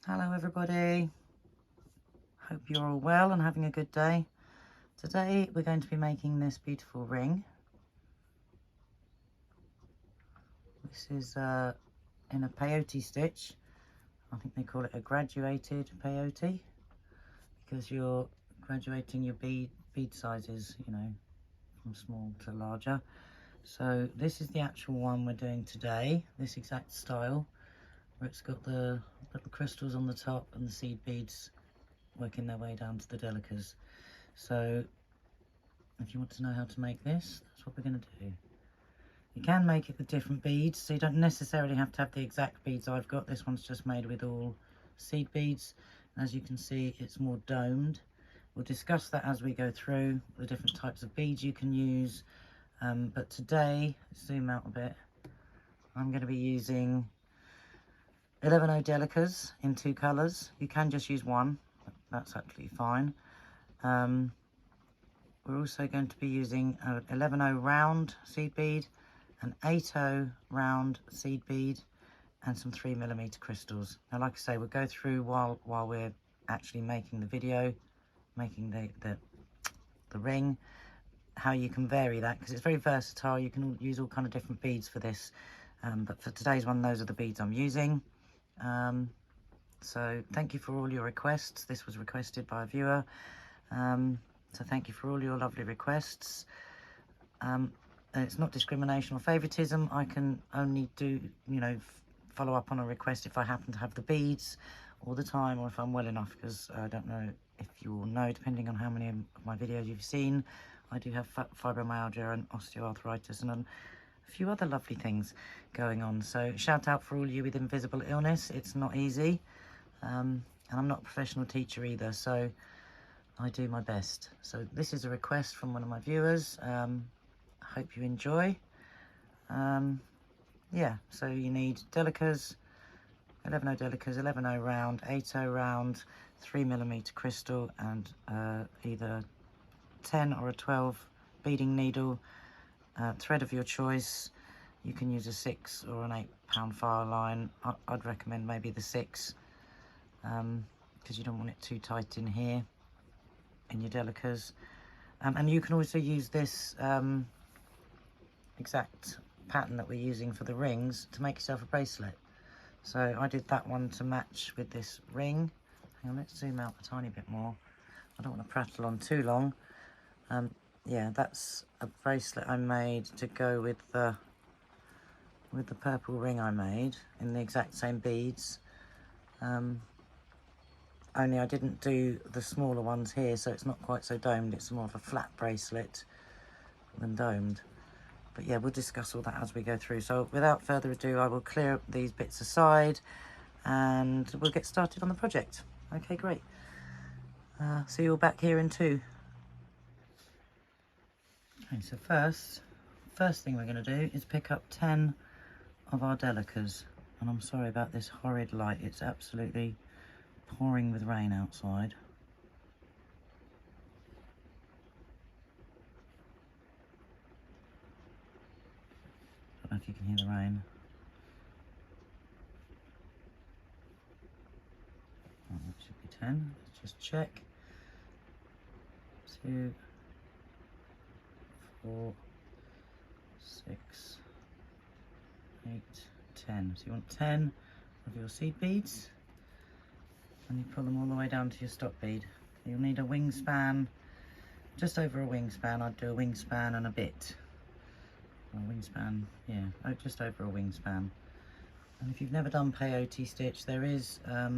Hello everybody, hope you're all well and having a good day. Today we're going to be making this beautiful ring. This is in a peyote stitch. I think they call it a graduated peyote because you're graduating your bead sizes, you know, from small to larger. So this is the actual one we're doing today, this exact style, where it's got the little crystals on the top and the seed beads working their way down to the delicas. So if you want to know how to make this, that's what we're going to do. You can make it with different beads, so you don't necessarily have to have the exact beads I've got. This one's just made with all seed beads. As you can see, it's more domed. We'll discuss that as we go through, the different types of beads you can use. But today, zoom out a bit, I'm going to be using 11O Delicas in 2 colours. You can just use one, that's absolutely fine. We're also going to be using an 11O round seed bead, an 8O round seed bead, and some 3mm crystals. Now, like I say, we'll go through while we're actually making the video, making the ring, how you can vary that, because it's very versatile. You can use all kind of different beads for this, but for today's one, those are the beads I'm using. So thank you for all your requests. This was requested by a viewer. So thank you for all your lovely requests. And it's not discrimination or favoritism. I can only do, you know, follow up on a request if I happen to have the beads all the time, or if I'm well enough, because I don't know if you all know, depending on how many of my videos you've seen, I do have fibromyalgia and osteoarthritis and a few other lovely things going on. So shout out for all you with invisible illness. It's not easy. And I'm not a professional teacher either, so I do my best. So this is a request from one of my viewers. I hope you enjoy. Yeah, so you need delicas, 11O delicas, 11O round, 8O round, 3mm crystal, and either 10 or a 12 beading needle, thread of your choice. You can use a 6 or an 8-pound file line. I'd recommend maybe the 6, because you don't want it too tight in here in your delicas. And you can also use this exact pattern that we're using for the rings to make yourself a bracelet. So I did that one to match with this ring. Hang on, let's zoom out a tiny bit more. I don't want to prattle on too long. Yeah, that's a bracelet I made to go with the purple ring I made in the exact same beads. Only I didn't do the smaller ones here, so it's not quite so domed. It's more of a flat bracelet than domed. But yeah, we'll discuss all that as we go through. So without further ado, I will clear these bits aside and we'll get started on the project. Okay, great. See you all back here in 2. Okay, so first thing we're going to do is pick up 10 of our delicas. And I'm sorry about this horrid light. It's absolutely pouring with rain outside. I don't know if you can hear the rain. Oh, that should be 10. Let's just check. 2, 4, 6, 8, 10. So you want 10 of your seed beads, and you pull them all the way down to your stop bead. You'll need a wingspan, just over a wingspan. I'd do a wingspan and a bit. A wingspan, yeah, just over a wingspan. And if you've never done peyote stitch, there is a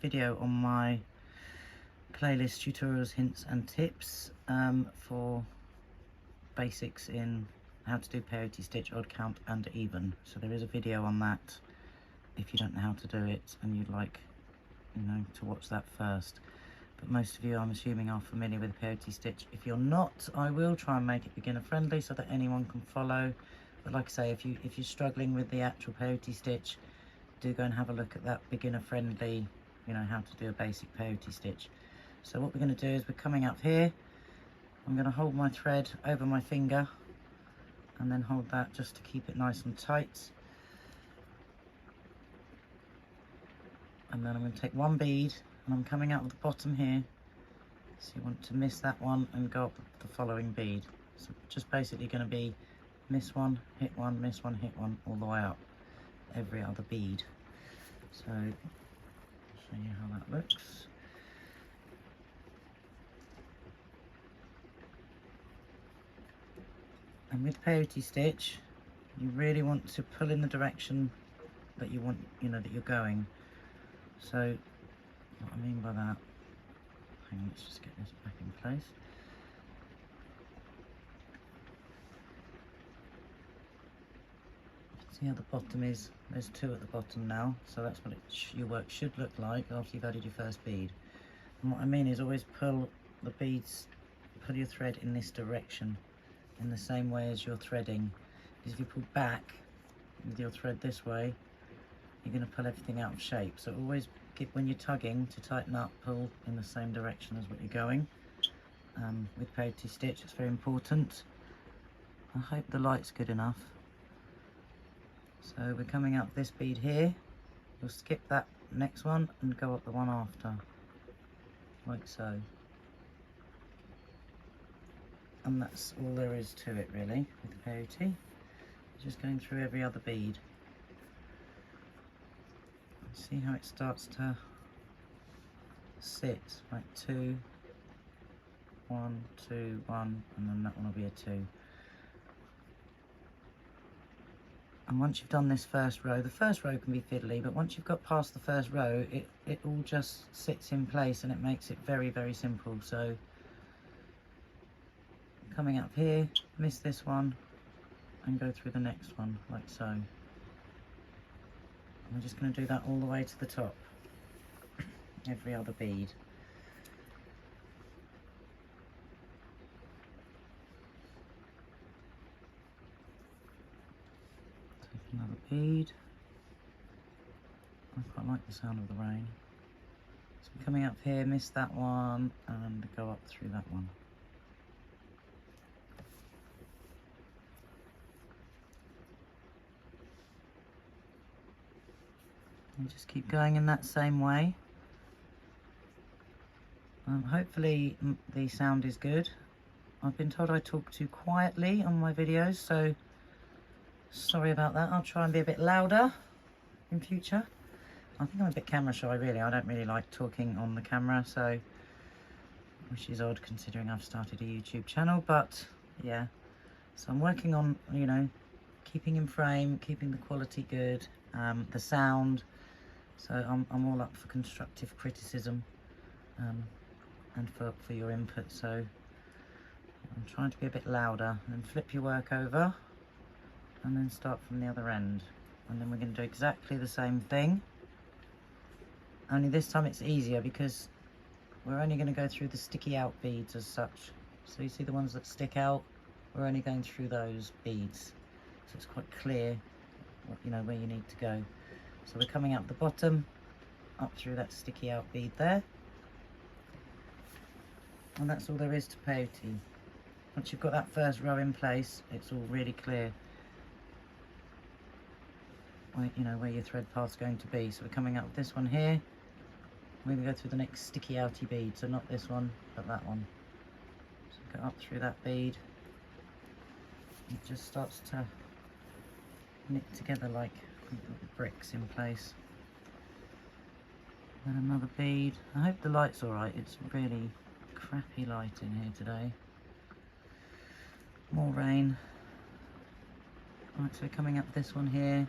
video on my playlist, tutorials, hints and tips, for basics in how to do peyote stitch, odd count and even. So there is a video on that if you don't know how to do it and you'd like, you know, to watch that first. But most of you, I'm assuming, are familiar with peyote stitch. If you're not, I will try and make it beginner friendly so that anyone can follow. But like I say, if you're struggling with the actual peyote stitch, do go and have a look at that beginner friendly, you know, how to do a basic peyote stitch. So what we're going to do is we're coming up here. I'm going to hold my thread over my finger and then hold that just to keep it nice and tight. and then I'm going to take one bead and I'm coming out of the bottom here. So you want to miss that one and go up the following bead. So just basically going to be miss one, hit one, miss one, hit one, all the way up every other bead. So I'll show you how that looks. And with peyote stitch, you really want to pull in the direction that you want, that you're going. So what I mean by that, hang on, let's just get this back in place. See how the bottom is? There's two at the bottom now, so that's what your work should look like after you've added your first bead. And what I mean is always pull the beads, pull your thread in this direction, in the same way as you're threading. Because if you pull back with your thread this way, you're going to pull everything out of shape. So always when you're tugging to tighten up, pull in the same direction as what you're going. With peyote stitch, it's very important. I hope the light's good enough. So we're coming out this bead here, you'll skip that next one and go up the one after, like so. And that's all there is to it really with the peyote. Just going through every other bead. See how it starts to sit, like 2, 1, 2, 1, and then that one will be a 2. And once you've done this first row, the first row can be fiddly, but once you've got past the first row, it all just sits in place and it makes it very, very simple. So coming up here, miss this one and go through the next one, like so. I'm just going to do that all the way to the top, every other bead. Another bead. I quite like the sound of the rain. So I'm coming up here, miss that one and go up through that one. And just keep going in that same way. Hopefully the sound is good. I've been told I talk too quietly on my videos, so sorry about that. I'll try and be a bit louder in future. I think I'm a bit camera shy really. I don't really like talking on the camera, so which is odd considering I've started a YouTube channel, but yeah. So I'm working on, keeping in frame, keeping the quality good, the sound. So I'm all up for constructive criticism and for your input. So I'm trying to be a bit louder, and flip your work over and then start from the other end, and then we're going to do exactly the same thing, only this time it's easier because we're only going to go through the sticky out beads as such. So you see the ones that stick out, we're only going through those beads, so it's quite clear where you need to go. So we're coming out the bottom, up through that sticky out bead there, and that's all there is to peyote. Once you've got that first row in place, it's all really clear where your thread path's going to be. So we're coming out with this one here. We're going to go through the next sticky outy bead, so not this one, but that one. So go up through that bead. It just starts to knit together like bricks in place. Then another bead. I hope the light's alright. It's really crappy light in here today. More rain. Right, so we're coming up this one here.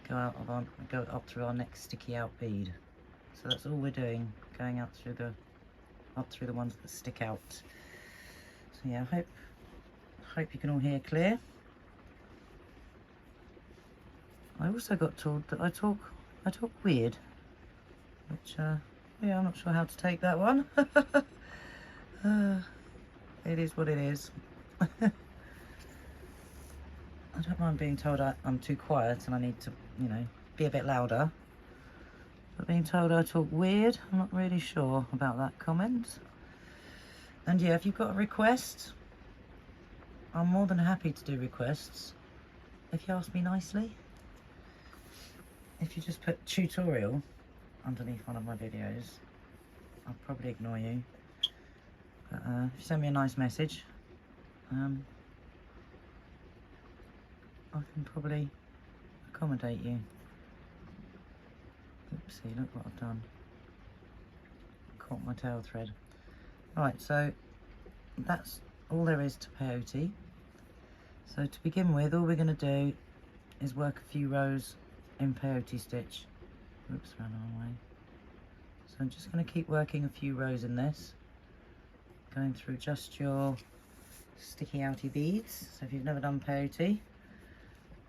Go up through our next sticky out bead. So that's all we're doing, going out through up through the ones that stick out. So yeah, I hope you can all hear clear. I also got told that I talk weird, which yeah, I'm not sure how to take that one. It is what it is. I don't mind being told I'm too quiet and I need to, be a bit louder. But being told I talk weird, I'm not really sure about that comment. And yeah, if you've got a request, I'm more than happy to do requests. If you ask me nicely. If you just put tutorial underneath one of my videos, I'll probably ignore you. But if you send me a nice message, I can probably accommodate you. Oopsie, look what I've done. Caught my tail thread. Right, so that's all there is to peyote. So to begin with, all we're going to do is work a few rows in peyote stitch. Oops, ran the wrong way. So I'm just going to keep working a few rows in this, going through just your sticky outy beads. So if you've never done peyote,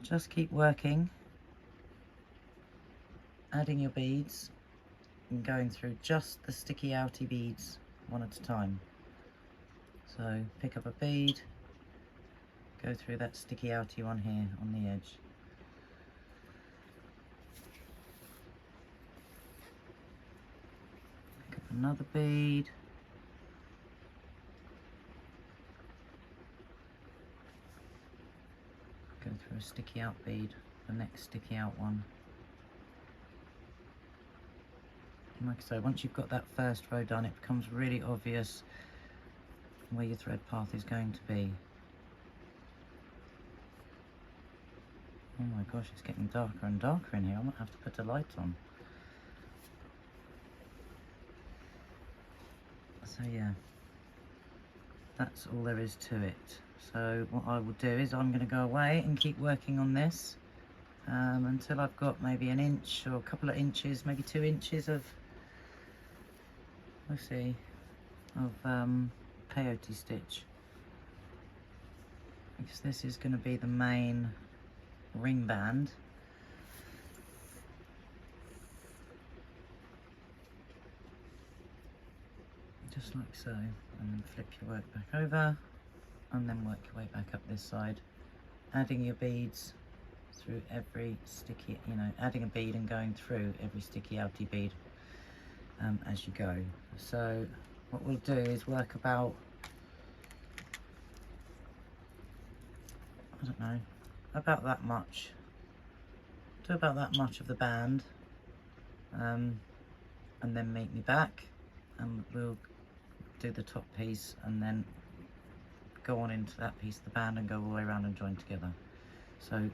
just keep working, adding your beads and going through just the sticky outy beads one at a time. So pick up a bead, go through that sticky outy one here on the edge. Pick up another bead. Go through a sticky out bead, the next sticky out one. And like I say, once you've got that first row done, it becomes really obvious where your thread path is going to be. Oh my gosh, it's getting darker and darker in here. I might have to put a light on. So yeah, that's all there is to it. So what I will do is I'm going to go away and keep working on this until I've got maybe an inch or a couple of inches, maybe 2 inches of, let's see, of peyote stitch. Because this is going to be the main ring band. Just like so, and then flip your work back over and then work your way back up this side, adding your beads through every sticky, adding a bead and going through every sticky outy bead as you go. So what we'll do is work about, I don't know, about that much, do about that much of the band, and then meet me back and we'll do the top piece and then go on into that piece of the band and go all the way around and join together. So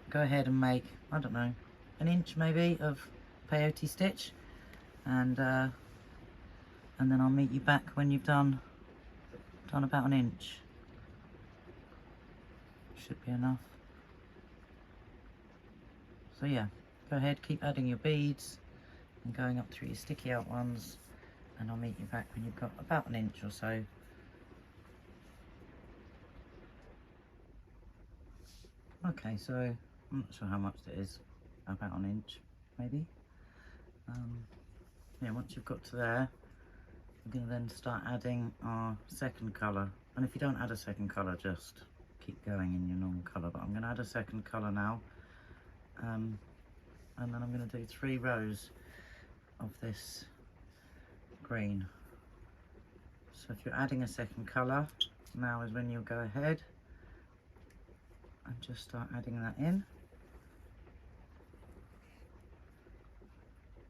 go ahead and make, I don't know, an inch maybe of peyote stitch, and then I'll meet you back when you've done about an inch. Should be enough. So yeah, go ahead, keep adding your beads and going up through your sticky out ones, and I'll meet you back when you've got about an inch or so. Okay, so I'm not sure how much it is, about an inch maybe. Yeah, once you've got to there, we're going to then start adding our second colour. And if you don't add a second colour, just keep going in your normal colour. But I'm going to add a second colour now. And then I'm going to do 3 rows of this green. So if you're adding a second colour, now is when you'll go ahead and just start adding that in.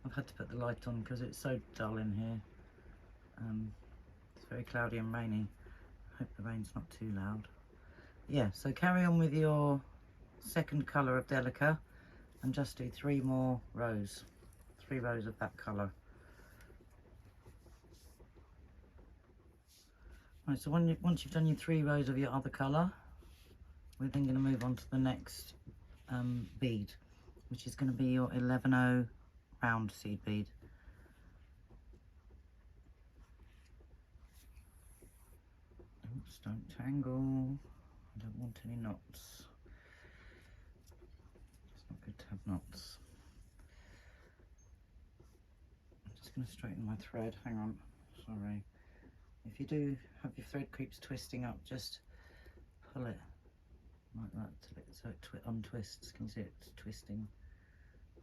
I've had to put the light on because it's so dull in here. It's very cloudy and rainy. I hope the rain's not too loud. Yeah, so carry on with your second colour of Delica and just do 3 more rows. 3 rows of that colour. Right, so once you've done your 3 rows of your other colour, we're then going to move on to the next bead, which is going to be your 11-0 round seed bead. Oops, don't tangle. I don't want any knots. It's not good to have knots. I'm just going to straighten my thread. Hang on, sorry. If you do have your thread creeps twisting up, just pull it like that so it untwists. Can you see it's twisting?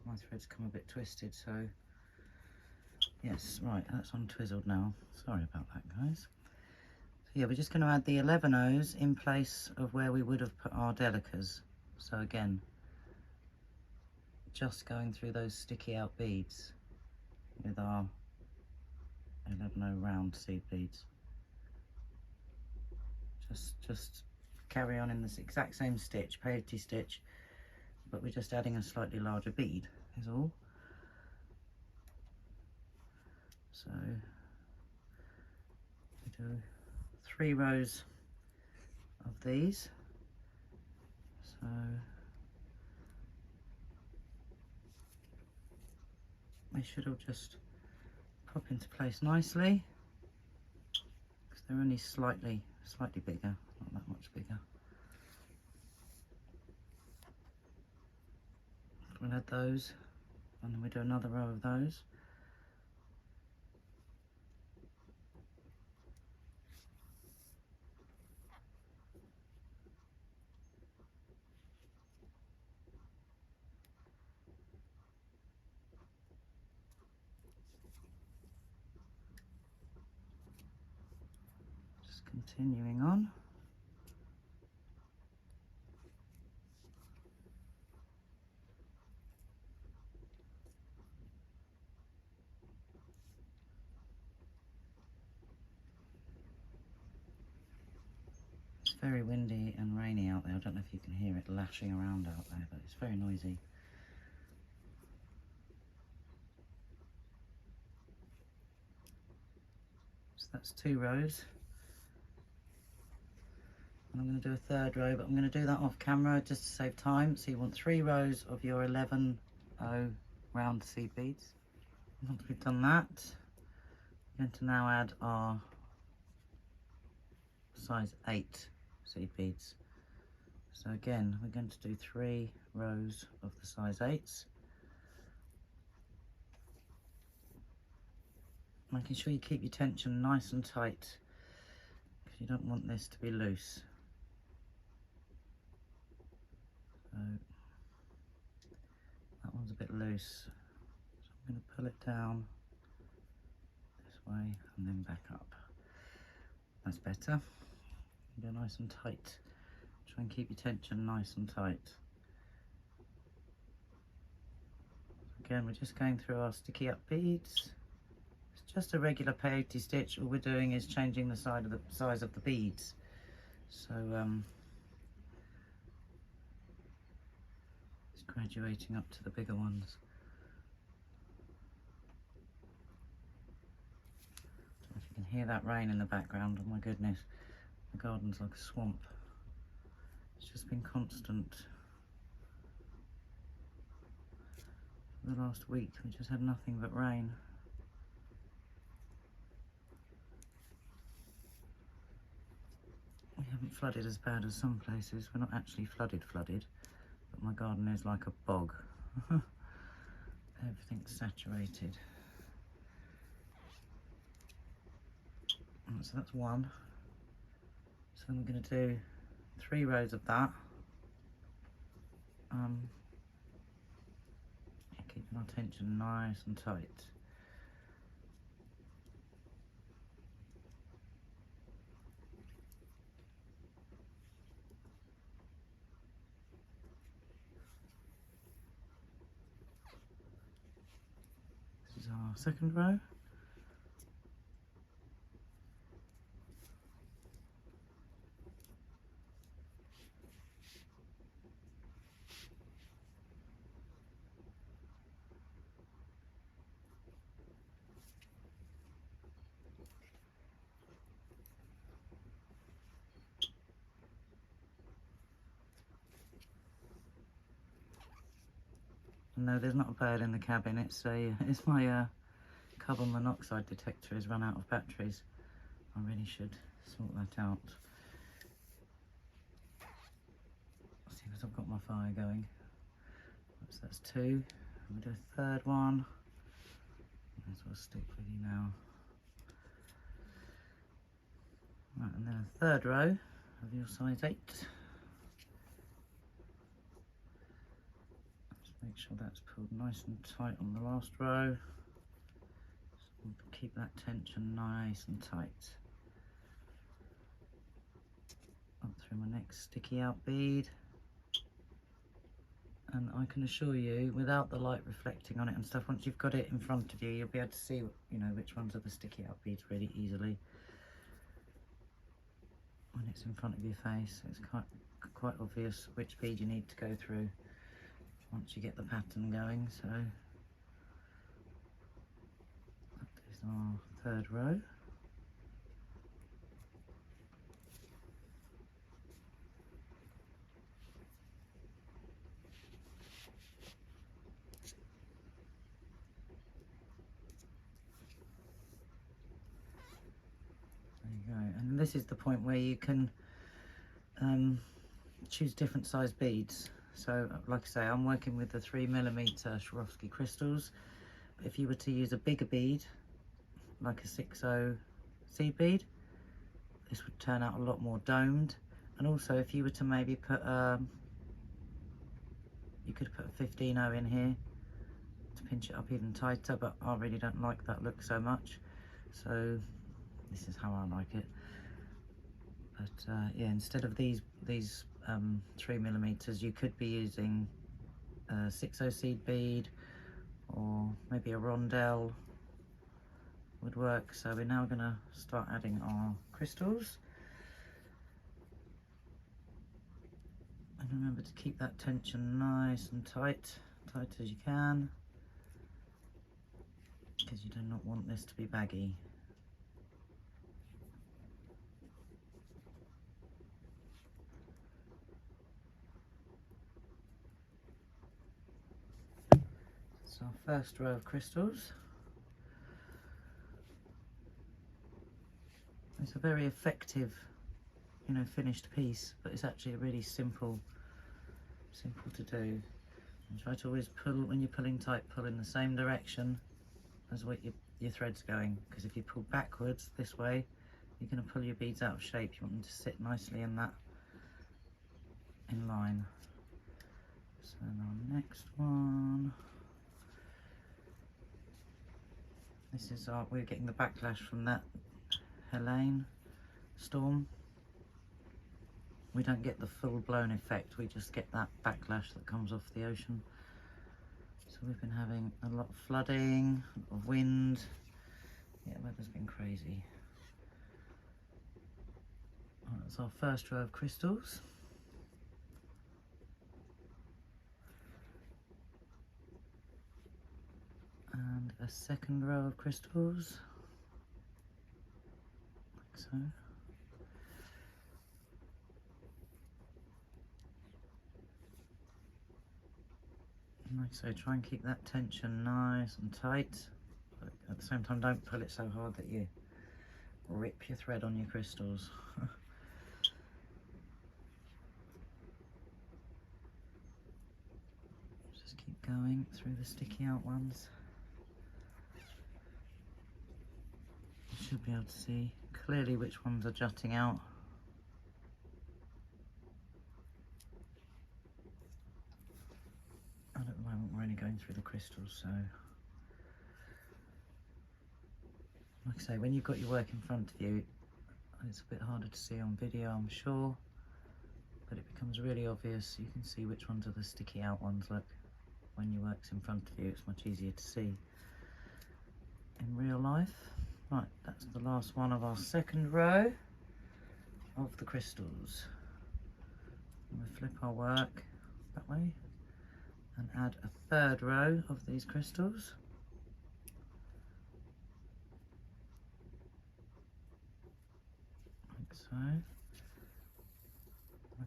My thread's come a bit twisted, so yes, right, that's untwizzled now. Sorry about that, guys. So yeah, we're just going to add the 11-0s in place of where we would have put our Delicas. So again, just going through those sticky out beads. with our 11O round seed beads. Just carry on in this exact same stitch, peyote stitch, but we're just adding a slightly larger bead is all. So we do 3 rows of these. So they should all just pop into place nicely, because they're only slightly bigger, not that much bigger. We'll add those, and then we do another row of those. Just continuing on. It's very windy and rainy out there. I don't know if you can hear it lashing around out there, but it's very noisy. So that's 2 rows. And I'm going to do a 3rd row, but I'm going to do that off camera just to save time. So you want 3 rows of your 11O round seed beads. Once we've done that, we're going to now add our size 8 seed beads. So again, we're going to do 3 rows of the size 8s. Making sure you keep your tension nice and tight, because you don't want this to be loose. So that one's a bit loose, so I'm going to pull it down this way and then back up. That's better. Go nice and tight. Try and keep your tension nice and tight. Again, we're just going through our sticky up beads. It's just a regular peyote stitch. All we're doing is changing the size of the beads. So it's graduating up to the bigger ones. I don't know if you can hear that rain in the background. Oh my goodness, the garden's like a swamp. It's just been constant. For the last week we just had nothing but rain. We haven't flooded as bad as some places. We're not actually flooded, but my garden is like a bog. Everything's saturated. So that's 1. So then we're going to do 3 rows of that. Keeping our tension nice and tight. This is our 2nd row. No, there's not a bird in the cabin. It's my carbon monoxide detector has run out of batteries. I really should sort that out. See, because I've got my fire going. So that's 2. We'll do a 3rd one. Might as well stick with you now. Right, and then a 3rd row of your size 8. Make sure that's pulled nice and tight on the last row. So we'll keep that tension nice and tight. Up through my next sticky out bead. And I can assure you, without the light reflecting on it and stuff, once you've got it in front of you, you'll be able to see, you know, which ones are the sticky out beads really easily. When it's in front of your face, it's quite obvious which bead you need to go through once you get the pattern going. So that is our third row. There you go. And this is the point where you can choose different size beads. So like I say, I'm working with the 3mm Swarovski crystals. But if you were to use a bigger bead, like a 6/0 seed bead, this would turn out a lot more domed. And also if you were to maybe put you could put a 15/0 in here to pinch it up even tighter, but I really don't like that look so much, so this is how I like it. But yeah, instead of these 3mm, you could be using a 6/0 seed bead, or maybe a rondelle would work. So we're now going to start adding our crystals, and remember to keep that tension nice and tight as you can, because you do not want this to be baggy. So our first row of crystals. It's a very effective, you know, finished piece, but it's actually really simple to do. And try to always pull, when you're pulling tight, pull in the same direction as what your thread's going, because if you pull backwards this way, you're going to pull your beads out of shape. You want them to sit nicely in line. So our next one, this is we're getting the backlash from that Helene storm. We don't get the full-blown effect, we just get that backlash that comes off the ocean. So we've been having a lot of flooding, a lot of wind. Yeah, weather's been crazy. That's our first row of crystals. And a second row of crystals, like so. And like I say, try and keep that tension nice and tight, but at the same time don't pull it so hard that you rip your thread on your crystals. Just keep going through the sticky out ones. You should be able to see clearly which ones are jutting out. And at the moment we're only going through the crystals, so like I say, when you've got your work in front of you, it's a bit harder to see on video, I'm sure, but it becomes really obvious. You can see which ones are the sticky out ones. Look, when your work's in front of you, it's much easier to see in real life. Right, that's the last one of our second row of the crystals. And we flip our work that way and add a third row of these crystals. Like so. And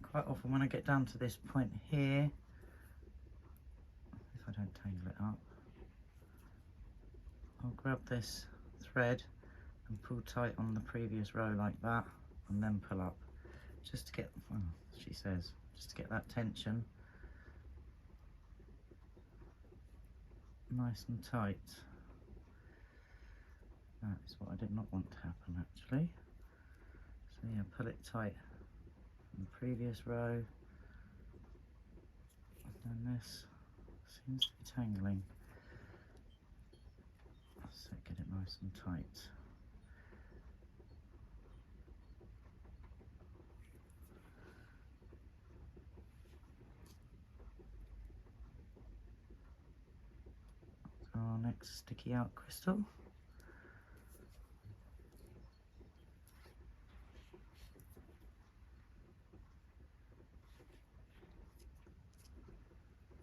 quite often when I get down to this point here, if I don't tangle it up, I'll grab this thread and pull tight on the previous row like that, and then pull up, just to get, well, she says, just to get that tension nice and tight. That is what I did not want to happen, actually. So yeah, pull it tight on the previous row, and then this seems to be tangling. So get it nice and tight. sticky out crystal.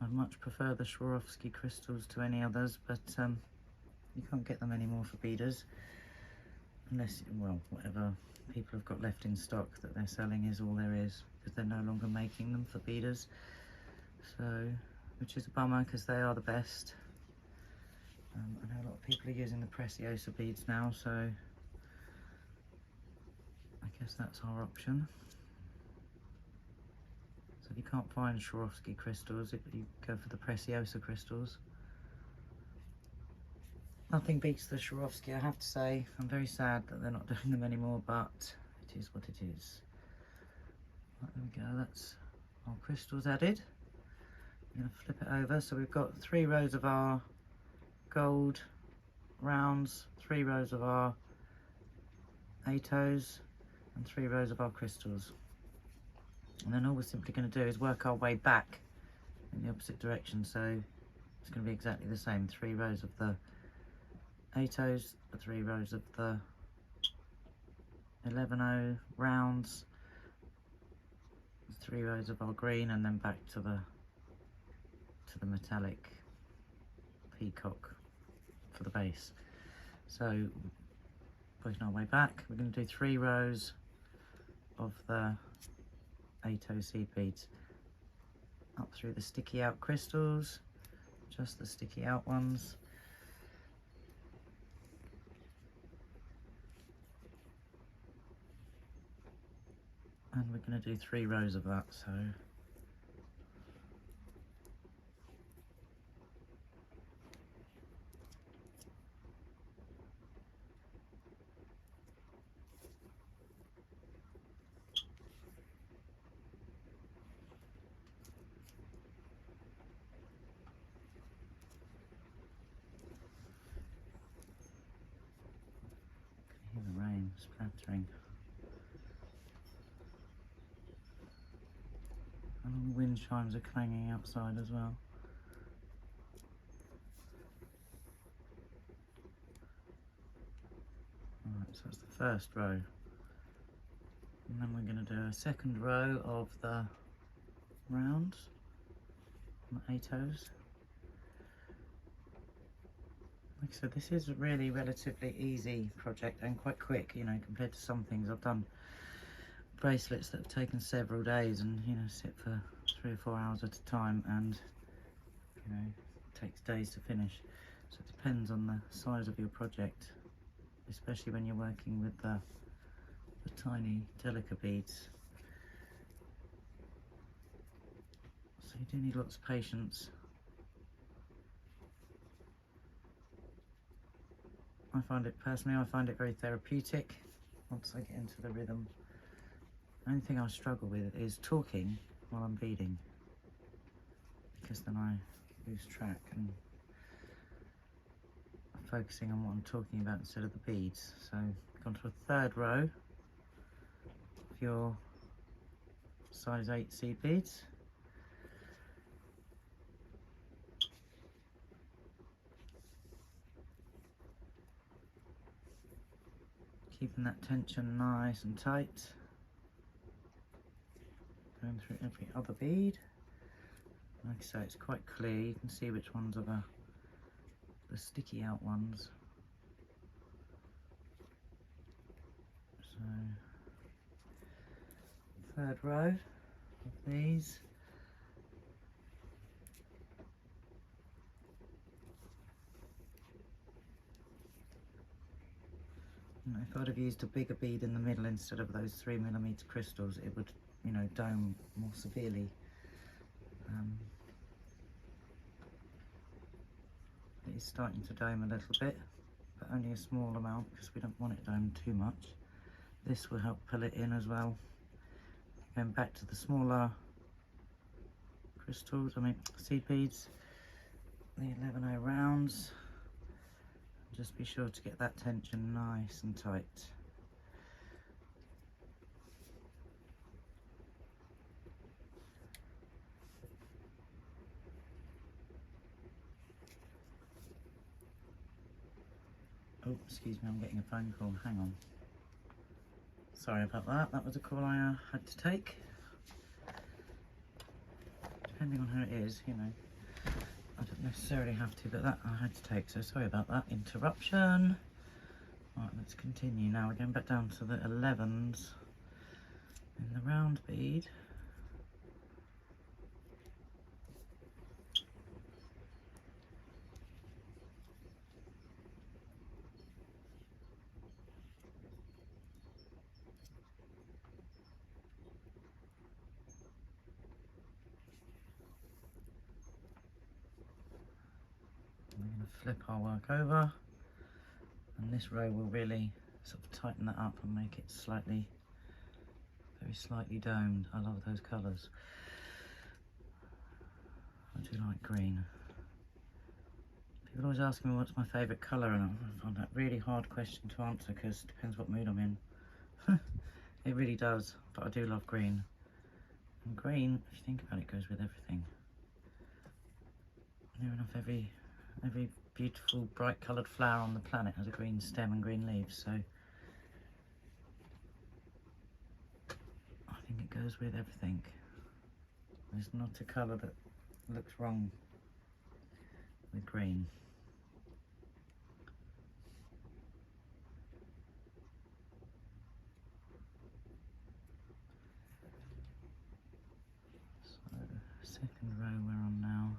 I much prefer the Swarovski crystals to any others, but you can't get them anymore for beaders unless, well, whatever people have got left in stock that they're selling is all there is, because they're no longer making them for beaders. So, which is a bummer, because they are the best. I know a lot of people are using the Preciosa beads now, so I guess that's our option. So if you can't find Swarovski crystals, you go for the Preciosa crystals. Nothing beats the Swarovski, I have to say. I'm very sad that they're not doing them anymore, but it is what it is. Right, there we go, that's our crystals added. I'm going to flip it over, so we've got 3 rows of our gold rounds, 3 rows of our ATOs, and 3 rows of our crystals. And then all we're simply going to do is work our way back in the opposite direction, so it's going to be exactly the same. 3 rows of the ATOs, 3 rows of the 11O rounds, 3 rows of our green, and then back to the metallic peacock for the base. So working our way back, we're going to do 3 rows of the ATO seed beads up through the sticky out crystals, just the sticky out ones. And we're going to do 3 rows of that, so hear the rain splattering. And all the wind chimes are clanging outside as well. Alright, so that's the first row. And then we're going to do a second row of the rounds, the ATOs. Like I said, this is a really relatively easy project and quite quick, you know, compared to some things. I've done bracelets that have taken several days and, you know, sit for 3 or 4 hours at a time, and, you know, it takes days to finish. So it depends on the size of your project, especially when you're working with the tiny delicate beads. So you do need lots of patience. I find it very therapeutic once I get into the rhythm. The only thing I struggle with is talking while I'm beading, because then I lose track and I'm focusing on what I'm talking about instead of the beads. So I've gone to a third row of your size 8 seed beads. Keeping that tension nice and tight. Going through every other bead. Like I say, it's quite clear. You can see which ones are the sticky out ones. So, third row of these. If I'd have used a bigger bead in the middle instead of those 3mm crystals, it would, you know, dome more severely. It is starting to dome a little bit, but only a small amount because we don't want it domed too much. This will help pull it in as well. Going back to the smaller crystals, seed beads, the 11O rounds. Just be sure to get that tension nice and tight. Oh, excuse me, I'm getting a phone call. Hang on. Sorry about that. That was a call I had to take. Depending on who it is, you know. I don't necessarily have to, but that I had to take. So sorry about that interruption. Right, let's continue. Now we're going back down to the 11s in the round bead. We're going to flip our work over, and this row will really sort of tighten that up and make it slightly, very slightly domed. I love those colours. I do like green. People always ask me what's my favourite colour, and I find that a really hard question to answer because it depends what mood I'm in. It really does, but I do love green. And green, if you think about it, goes with everything. Near enough every beautiful bright coloured flower on the planet has a green stem and green leaves, so I think it goes with everything. There's not a colour that looks wrong with green. So, second row we're on now.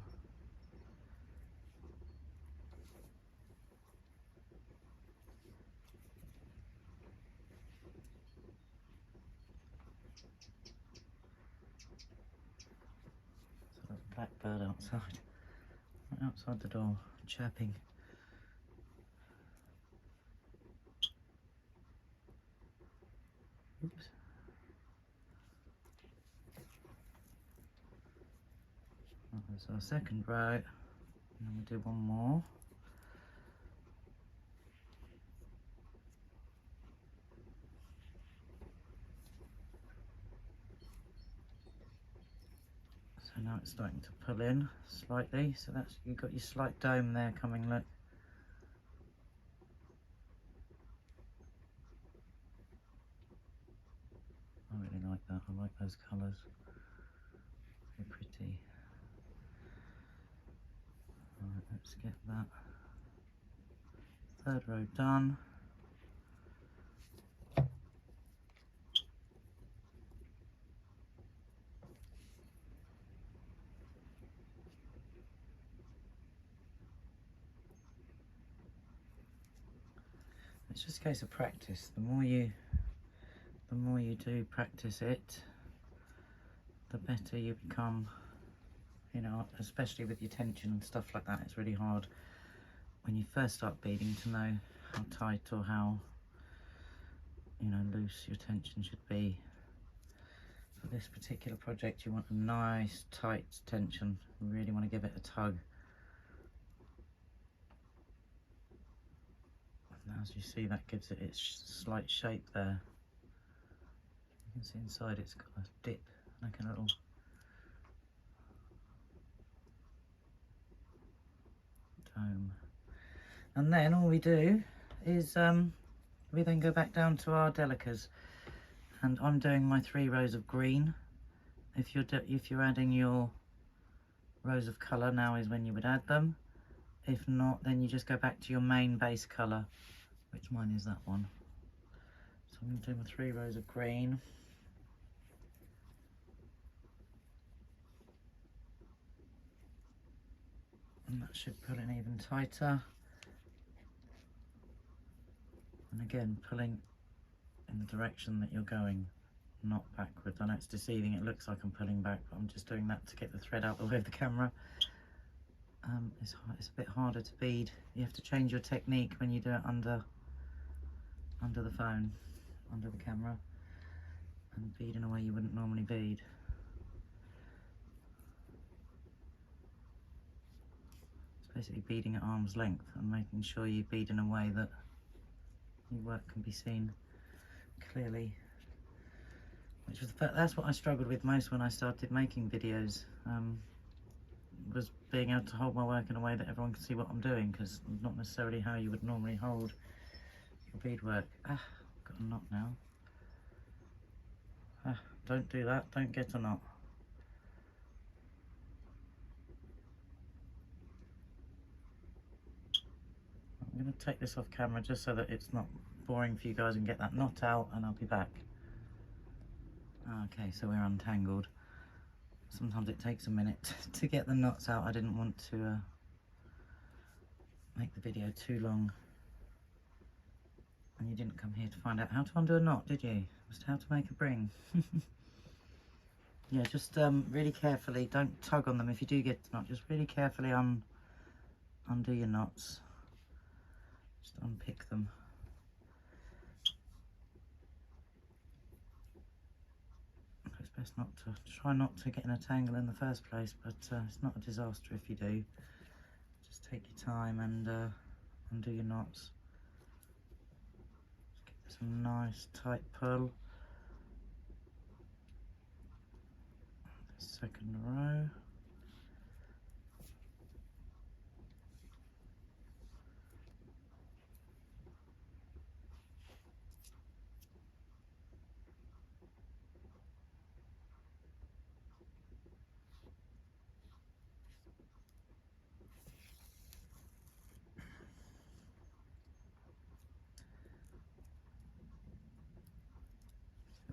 Blackbird outside, right outside the door, chirping. Oops. That was our second row, and then we'll do one more. So now it's starting to pull in slightly, so that's, you've got your slight dome there coming, look. I really like that, I like those colours, very pretty. Alright, let's get that third row done. It's just a case of practice. The more you do practice it, the better you become, you know, especially with your tension and stuff like that. It's really hard when you first start beading to know how tight or how, you know, loose your tension should be. For this particular project, you want a nice tight tension. You really want to give it a tug. And as you see, that gives it its slight shape there. You can see inside it's got a dip, like a little dome. And then all we do is we then go back down to our delicas, and I'm doing my 3 rows of green. If you're adding your rows of colour, now is when you would add them. If not, then you just go back to your main base colour, which mine is that one. So I'm going to do my 3 rows of green. And that should pull in even tighter. And again, pulling in the direction that you're going, not backwards. I know it's deceiving, it looks like I'm pulling back, but I'm just doing that to get the thread out of the way of the camera. It's a bit harder to bead. You have to change your technique when you do it under the phone, under the camera, and bead in a way you wouldn't normally bead. It's basically beading at arm's length and making sure you bead in a way that your work can be seen clearly. That's what I struggled with most when I started making videos, was being able to hold my work in a way that everyone can see what I'm doing, because not necessarily how you would normally hold beadwork. Ah, got a knot now. Ah, don't do that, don't get a knot. I'm going to take this off camera just so that it's not boring for you guys and get that knot out, and I'll be back. Okay, so we're untangled. Sometimes it takes a minute to get the knots out. I didn't want to make the video too long. And you didn't come here to find out how to undo a knot, did you? Just how to make a bring. Yeah, just really carefully, don't tug on them if you do get the knot. Just really carefully undo your knots. Just unpick them. It's best not to try not to get in a tangle in the first place, but it's not a disaster if you do. Just take your time and undo your knots. Just get some nice tight pull. The second row.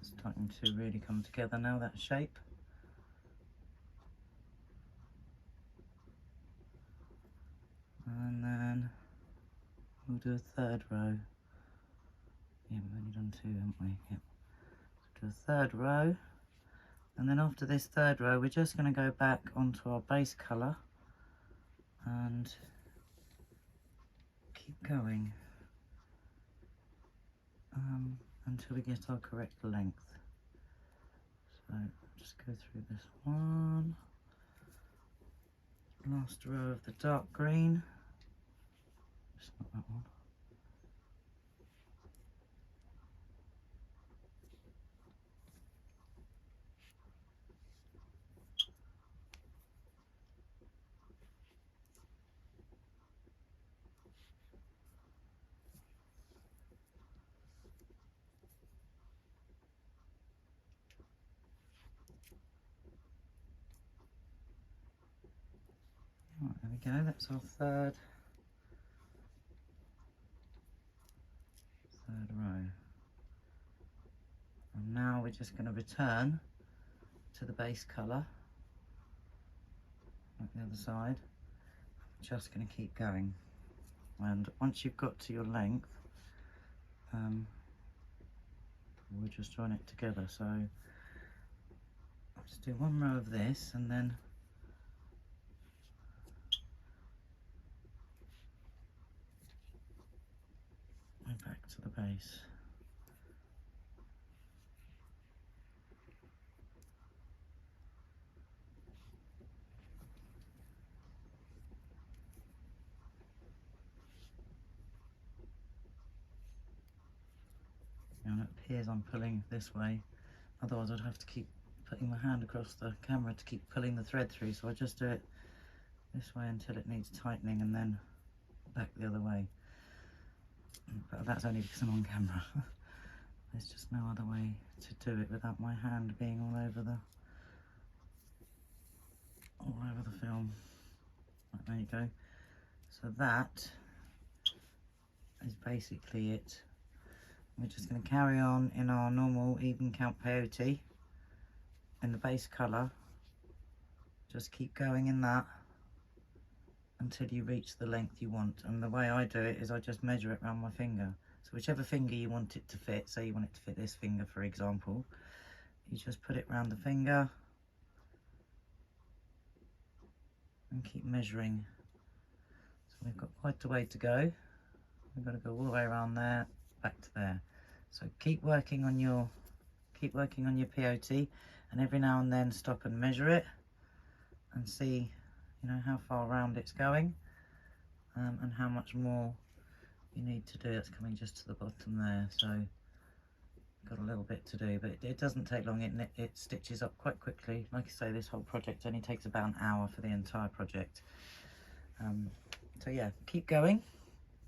It's starting to really come together now, that shape. And then we'll do a third row. Yeah, we've only done two, haven't we? Yep. So do a third row. And then after this third row, we're just going to go back onto our base colour and keep going until we get our correct length. So just go through this one. Last row of the dark green. It's not that one. Right, there we go, that's our third row. And now we're just going to return to the base colour, like the other side. We're just going to keep going. And once you've got to your length, we'll just join it together. So I'll just do one row of this and then back to the base. And it appears I'm pulling this way, otherwise I'd have to keep putting my hand across the camera to keep pulling the thread through, so I just do it this way until it needs tightening and then back the other way. But that's only because I'm on camera. There's just no other way to do it without my hand being all over the film. Right, there you go. So that is basically it. We're just going to carry on in our normal even count peyote in the base colour. Just keep going in that until you reach the length you want. And the way I do it is I just measure it around my finger. So whichever finger you want it to fit, say you want it to fit this finger for example, you just put it around the finger and keep measuring. So we've got quite a way to go. We've got to go all the way around there, back to there. So keep working on your peyote, and every now and then stop and measure it and see, you know, how far around it's going, and how much more you need to do. It's coming just to the bottom there, so got a little bit to do, but it doesn't take long. It stitches up quite quickly. Like I say, this whole project only takes about an hour for the entire project. So yeah, keep going.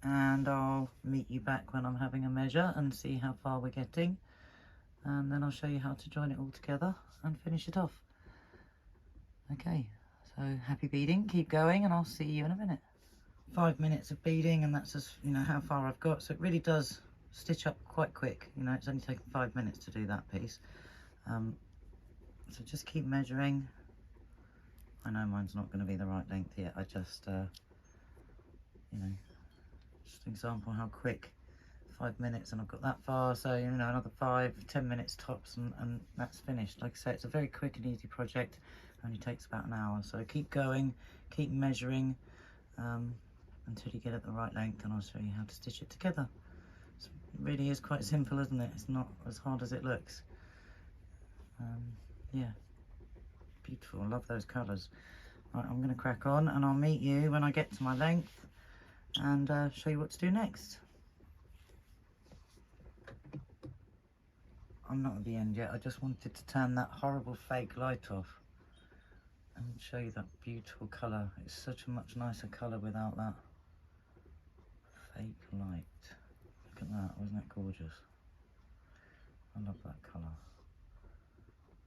and I'll meet you back when I'm having a measure and see how far we're getting, and then I'll show you how to join it all together and finish it off. Okay, so happy beading, keep going, and I'll see you in a minute. 5 minutes of beading, and that's just, you know, how far I've got, so it really does stitch up quite quick. You know, it's only taken 5 minutes to do that piece. So just keep measuring. I know mine's not going to be the right length yet. I just, you know, just an example how quick 5 minutes, and I've got that far. So, you know, another 5-10 minutes tops, and that's finished. Like I say, it's a very quick and easy project. Only takes about an hour. So keep going, keep measuring until you get it the right length, and I'll show you how to stitch it together. So it really is quite simple, isn't it? It's not as hard as it looks. Yeah, beautiful. I love those colours. Right, I'm going to crack on, and I'll meet you when I get to my length and show you what to do next. I'm not at the end yet. I just wanted to turn that horrible fake light off and show you that beautiful colour. It's such a much nicer colour without that fake light. Look at that, wasn't it gorgeous? I love that colour.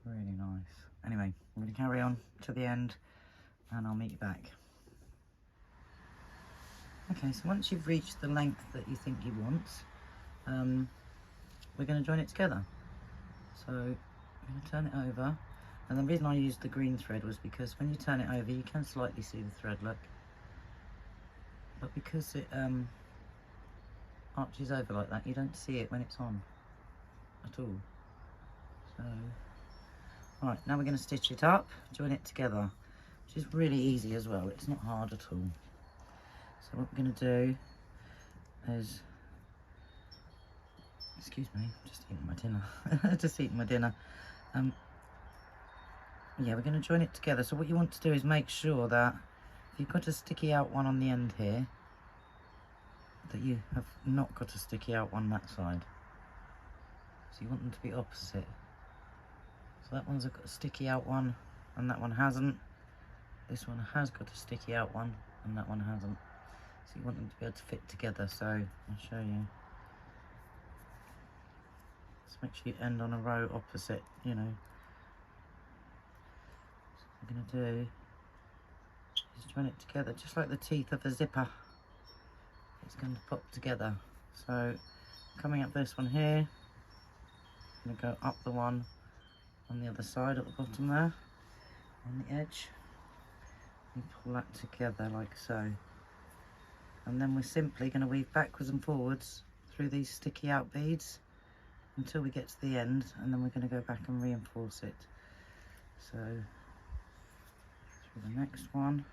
Really nice. Anyway, I'm going to carry on to the end and I'll meet you back. Okay, so once you've reached the length that you think you want, we're going to join it together. So I'm going to turn it over, and the reason I used the green thread was because when you turn it over you can slightly see the thread, look, but because it arches over like that, you don't see it when it's on at all. So right, now we're going to stitch it up, join it together, which is really easy as well. It's not hard at all. So what we're going to do is, excuse me, just eating my dinner. Just eating my dinner. Yeah, we're going to join it together. So what you want to do is make sure that if you've got a sticky out one on the end here, that you have not got a sticky out one that side. So you want them to be opposite. So that one's got a sticky out one and that one hasn't. This one has got a sticky out one and that one hasn't. So you want them to be able to fit together. So I'll show you. Just make sure you end on a row opposite, you know. So what we're going to do is join it together just like the teeth of a zipper. It's going to pop together. So coming up this one here, I'm going to go up the one on the other side at the bottom there, on the edge, and pull that together like so. And then we're simply going to weave backwards and forwards through these sticky out beads until we get to the end, and then we're going to go back and reinforce it. So through the next one.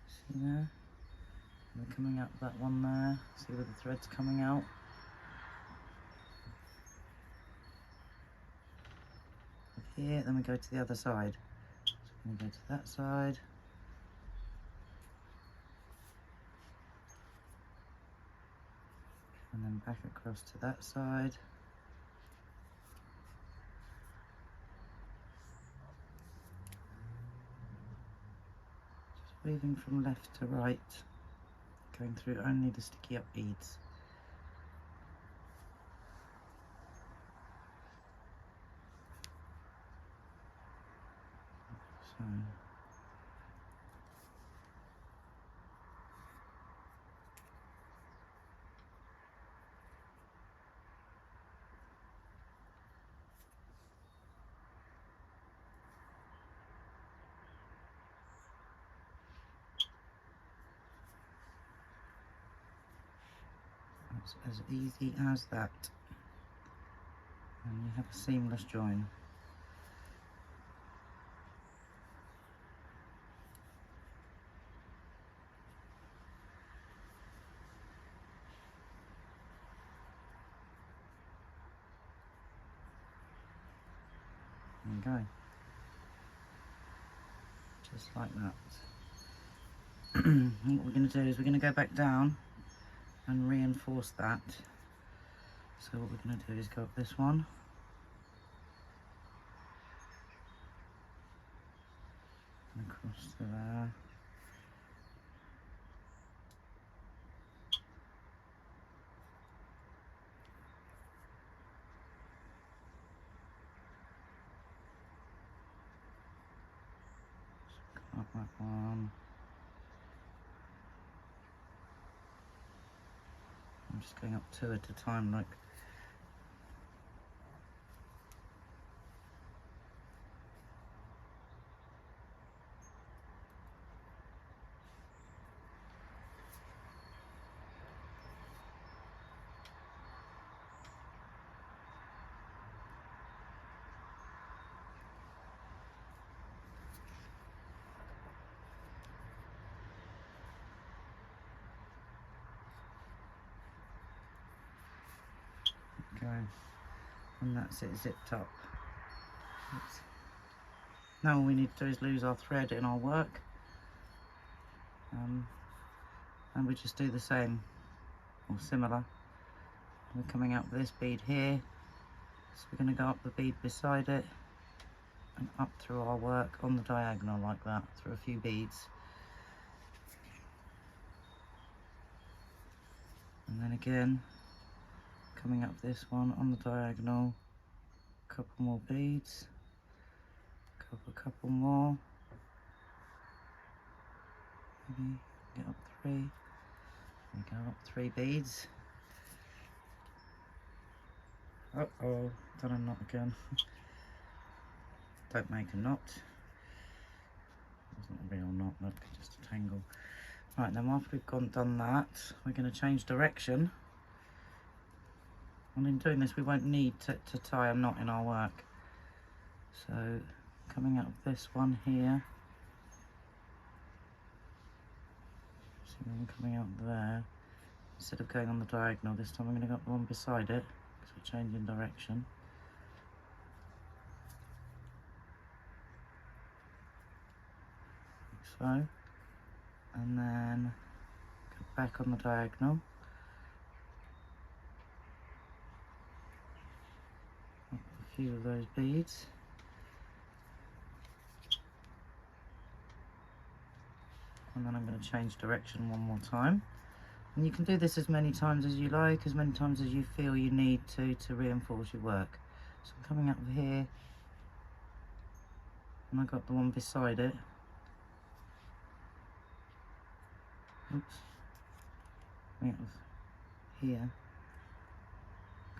See there? We're coming up that one there. See where the thread's coming out? Here, then we go to the other side. So we're going to go to that side. And then back across to that side. Just weaving from left to right, going through only the sticky up beads. So it's as easy as that, and you have a seamless join. There you go, just like that. What we're going to do is we're going to go back down and reinforce that. So what we're going to do is go up this one, and Just to there. Up that one. I'm just going up 2 at a time, like. Go. And that's it, zipped up. Now all we need to do is lose our thread in our work, and we just do the same or similar. We're coming out with this bead here, so we're going to go up the bead beside it and up through our work on the diagonal like that, through a few beads. And then again, coming up this one on the diagonal, a couple more beads, a couple more, maybe get up 3, and go up 3 beads. Uh-oh, done a knot again. Don't make a knot. It's not a real knot, look, just a tangle. Right, now after we've done that, we're going to change direction. And in doing this, we won't need to tie a knot in our work. So, coming out of this one here. See one coming out there. Instead of going on the diagonal, this time I'm going to go up the one beside it, because we're changing direction. Like so. And then go back on the diagonal. Up a few of those beads. And then I'm going to change direction one more time. And you can do this as many times as you like, as many times as you feel you need to reinforce your work. So I'm coming up here, and I got the one beside it. Oops. Coming out of here,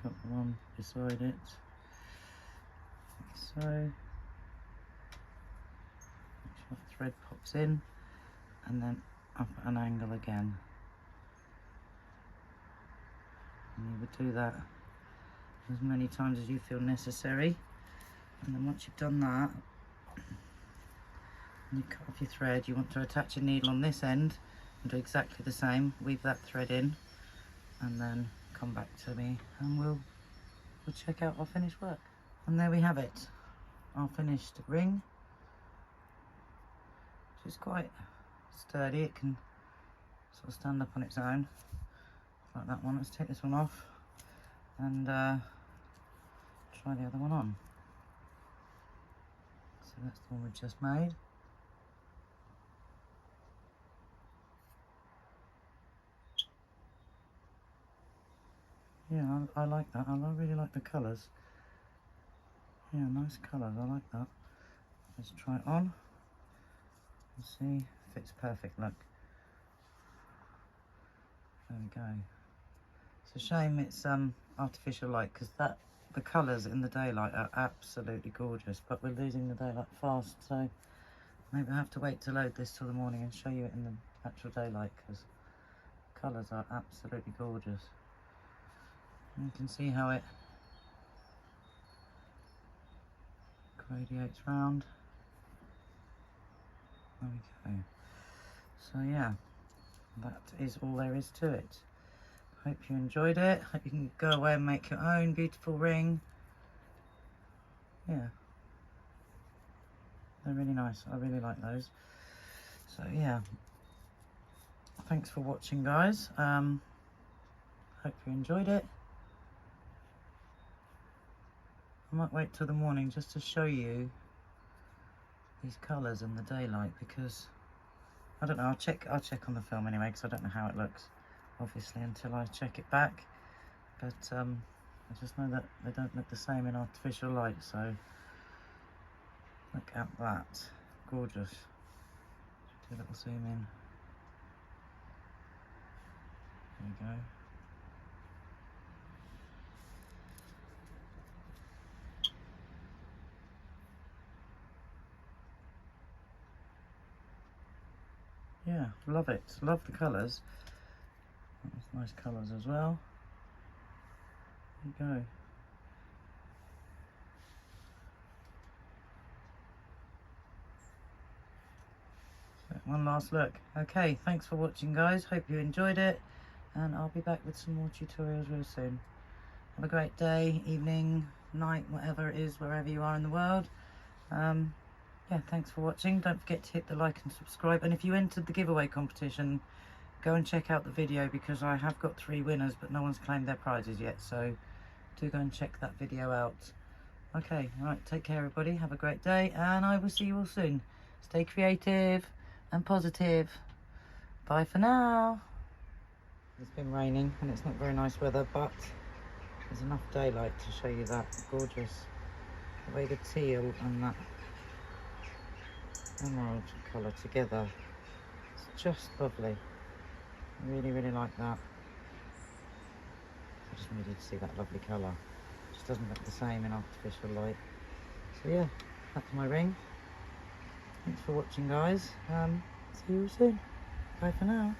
got the one beside it, like so. Make sure the thread pops in, and then up at an angle again. And you would do that as many times as you feel necessary. And then once you've done that, and you cut off your thread, you want to attach a needle on this end and do exactly the same. Weave that thread in, and then come back to me, and we'll check out our finished work. And there we have it, our finished ring, which is quite sturdy. It can sort of stand up on its own, like that one. Let's take this one off and try the other one on. So that's the one we just made. Yeah, I like that. I really like the colours. Yeah, nice colours. I like that. Let's try it on and see. Fits perfect. Look. There we go. It's a shame it's artificial light, because the colours in the daylight are absolutely gorgeous, but we're losing the daylight fast, so maybe I have to wait to load this till the morning and show you it in the actual daylight, because the colours are absolutely gorgeous. And you can see how it gradiates round. There we go. So yeah, that is all there is to it. Hope you enjoyed it. Hope you can go away and make your own beautiful ring. Yeah, they're really nice. I really like those. So yeah, thanks for watching, guys. Hope you enjoyed it. I might wait till the morning just to show you these colours in the daylight, because I don't know, I'll check on the film anyway, because I don't know how it looks, obviously, until I check it back. But I just know that they don't look the same in artificial light, so look at that. Gorgeous. Do a little zoom in. There you go. Yeah, love it. Love the colours. That's nice colours as well. There you go. So, one last look. Okay, thanks for watching, guys. Hope you enjoyed it, and I'll be back with some more tutorials real soon. Have a great day, evening, night, whatever it is, wherever you are in the world. Yeah, thanks for watching. Don't forget to hit the like and subscribe, and if you entered the giveaway competition, go and check out the video, because I have got 3 winners, but no one's claimed their prizes yet, so do go and check that video out. Okay, right, take care everybody, have a great day, and I will see you all soon. Stay creative and positive. Bye for now. It's been raining and it's not very nice weather, but there's enough daylight to show you that. Gorgeous. The way the teal and that emerald colour together, it's just lovely. I really, really like that. I just needed to see that lovely colour. It just doesn't look the same in artificial light. So yeah, that's my ring. Thanks for watching, guys. See you soon. Bye for now.